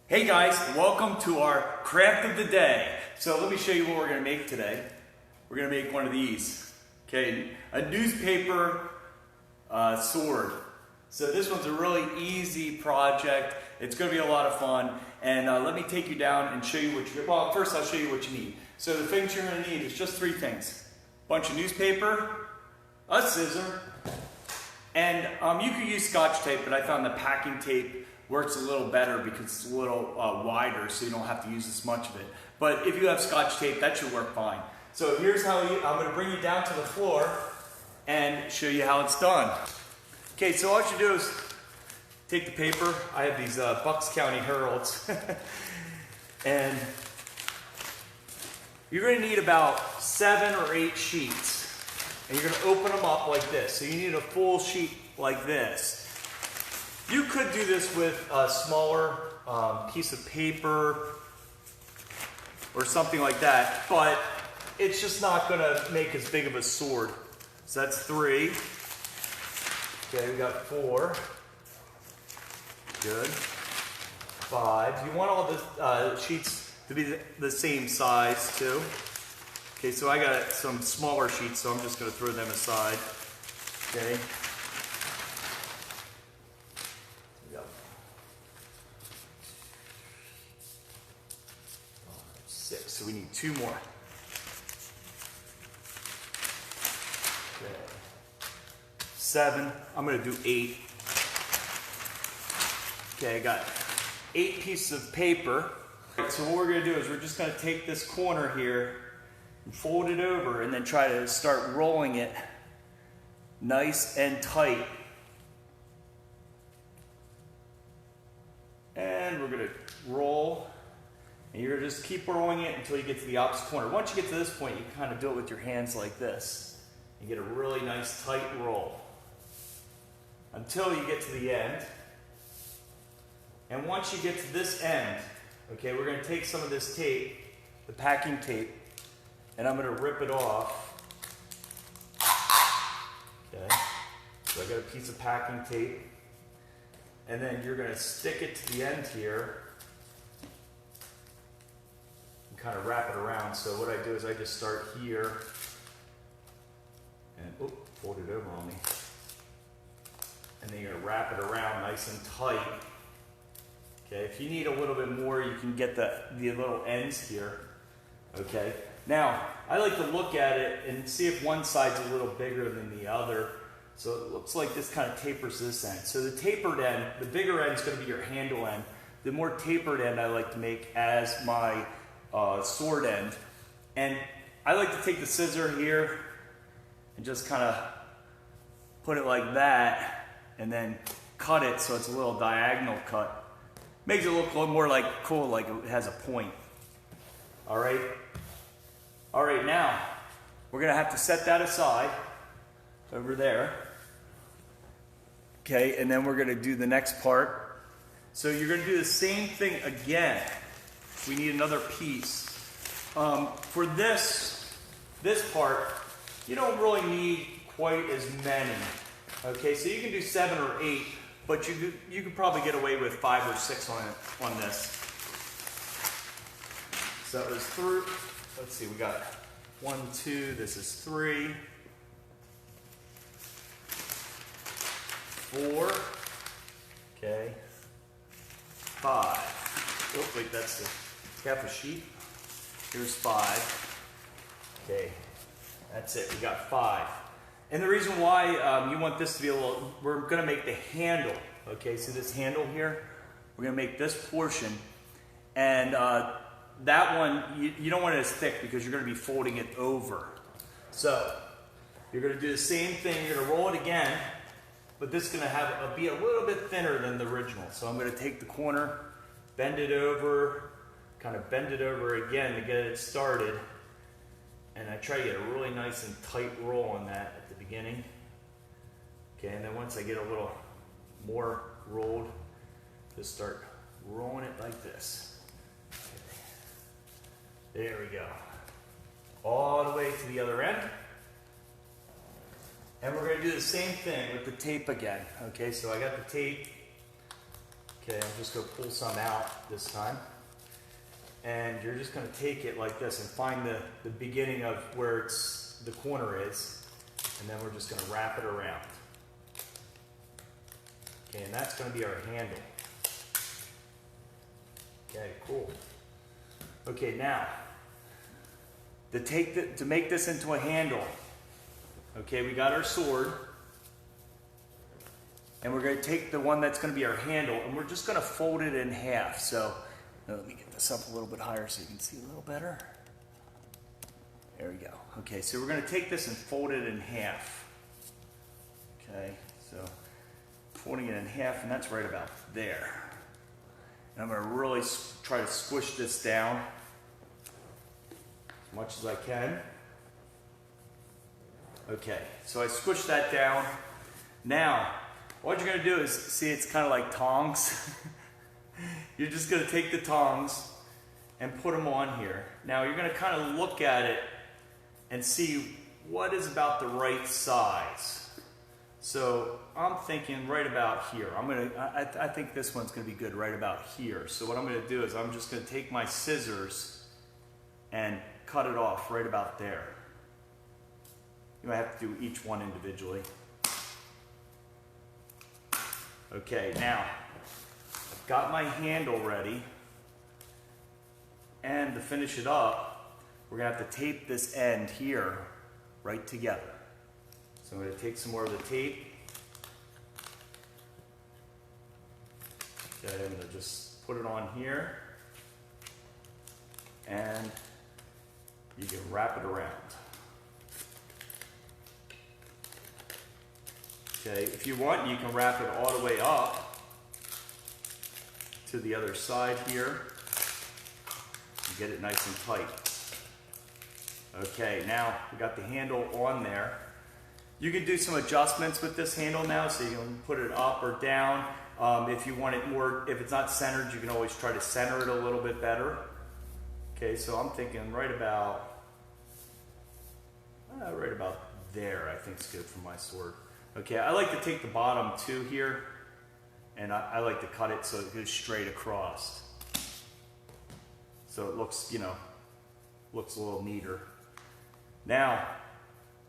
Hey guys, welcome to our craft of the day. So let me show you what we're going to make today. We're going to make one of these. Okay, a newspaper sword. So this one's a really easy project. It's going to be a lot of fun. And let me take you down and show you what you, well, first I'll show you what you need. So the things you're going to need is just three things. A bunch of newspaper, a scissor, and you could use Scotch tape, but I found the packing tape works a little better because it's a little wider, so you don't have to use as much of it. But if you have Scotch tape, that should work fine. So here's how I'm going to bring you down to the floor and show you how it's done. Okay, so all you do is take the paper. I have these Bucks County Heralds. And you're going to need about 7 or 8 sheets. And you're going to open them up like this. So you need a full sheet like this. You could do this with a smaller piece of paper or something like that, but it's just not going to make as big of a sword. So that's 3. Okay, we got 4. Good. 5. You want all the sheets to be the same size too. Okay, so I got some smaller sheets, so I'm just going to throw them aside. Okay. 6, so we need 2 more. Okay. 7, I'm going to do 8. Okay, I got 8 pieces of paper. So what we're going to do is we're just going to take this corner here and fold it over and then try to start rolling it nice and tight. And we're going to roll. And you're going to just keep rolling it until you get to the opposite corner. Once you get to this point, you can kind of do it with your hands like this. You get a really nice tight roll. Until you get to the end. And once you get to this end, okay, we're going to take some of this tape, the packing tape, and I'm going to rip it off. Okay, so I got a piece of packing tape. And then you're going to stick it to the end here. Kind of wrap it around. So what I do is I just start here and fold it over on me. And then you're going to wrap it around nice and tight. Okay, if you need a little bit more, you can get the little ends here. Okay, now I like to look at it and see if one side's a little bigger than the other. So it looks like this kind of tapers this end. So the tapered end, the bigger end is going to be your handle end. The more tapered end I like to make as my sword end. And I like to take the scissor here and just kind of put it like that and then cut it so it's a little diagonal cut. Makes it look a little more like cool, like it has a point. Alright, now we're going to have to set that aside over there. Okay, and then we're going to do the next part. So you're going to do the same thing again. We need another piece. For this part, you don't really need quite as many. Okay, so you can do 7 or 8, but you could probably get away with 5 or 6 on this. So it was through. Let's see, we got 1, 2. This is 3, 4. Okay, 5. Oh wait, that's the half a sheet. Here's 5. Okay, that's it. We got 5. And the reason why you want this to be a little, we're going to make the handle. Okay, so this handle here, we're going to make this portion. And that one, you don't want it as thick because you're going to be folding it over. So you're going to do the same thing. You're going to roll it again, but this is going to be a little bit thinner than the original. So I'm going to take the corner, bend it over, kind of bend it over again to get it started. And I try to get a really nice and tight roll on that at the beginning. Okay, and then once I get a little more rolled, just start rolling it like this. Okay. There we go. All the way to the other end. And we're going to do the same thing with the tape again. Okay, so I got the tape. Okay, I'm just going to pull some out this time. And you're just going to take it like this and find the beginning of where the corner is. And then we're just going to wrap it around. Okay, and that's going to be our handle. Okay, cool. Okay, now, to make this into a handle, okay, we got our sword. And we're going to take the one that's going to be our handle, and we're just going to fold it in half. So, let me get this up a little bit higher so you can see a little better. There we go. Okay, so we're going to take this and fold it in half. Okay, so folding it in half, and that's right about there. And I'm going to really try to squish this down as much as I can. Okay, so I squished that down. Now, what you're going to do is, see, it's kind of like tongs. You're just going to take the tongs and put them on here. Now, you're going to kind of look at it and see what is about the right size. So I'm thinking right about here. I think this one's going to be good right about here. So what I'm going to do is I'm just going to take my scissors and cut it off right about there. You might have to do each one individually. Okay, now I've got my handle ready, and to finish it up, we're going to have to tape this end here right together. So I'm going to take some more of the tape. Okay, I'm going to just put it on here, and you can wrap it around. Okay, if you want, you can wrap it all the way up to the other side here and get it nice and tight. Okay, now we got the handle on there. You can do some adjustments with this handle now, so you can put it up or down. If you want it more, if it's not centered, you can always try to center it a little bit better. Okay, so I'm thinking right about there, I think is good for my sword. Okay, I like to take the bottom too here, and I like to cut it so it goes straight across. So it looks, looks a little neater. Now,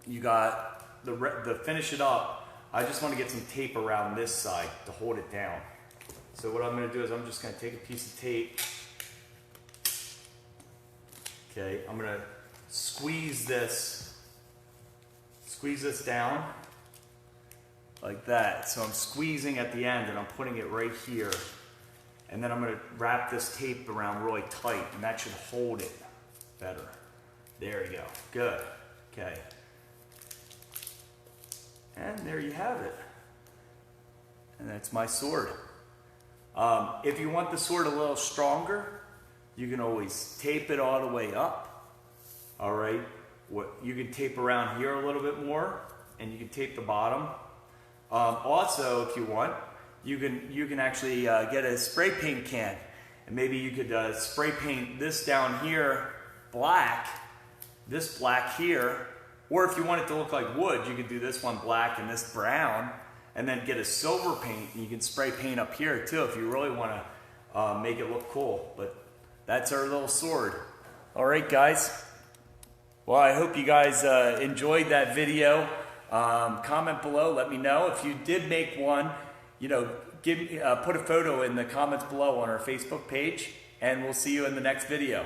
you got the finish it up. I just want to get some tape around this side to hold it down. So what I'm going to do is I'm just going to take a piece of tape. Okay, I'm going to squeeze this down. Like that. So I'm squeezing at the end and I'm putting it right here. And then I'm going to wrap this tape around really tight, and that should hold it better. There you go. Good. Okay. And there you have it. And that's my sword. If you want the sword a little stronger, you can always tape it all the way up. All right. You can tape around here a little bit more, and you can tape the bottom. Also, if you want, you can actually get a spray paint can, and maybe you could spray paint this down here black, this black here, or if you want it to look like wood, you could do this one black and this brown, and then get a silver paint, and you can spray paint up here too if you really want to make it look cool. But that's our little sword. All right, guys. Well, I hope you guys enjoyed that video. Comment below, let me know if you did make one. Put a photo in the comments below on our Facebook page, and we'll see you in the next video.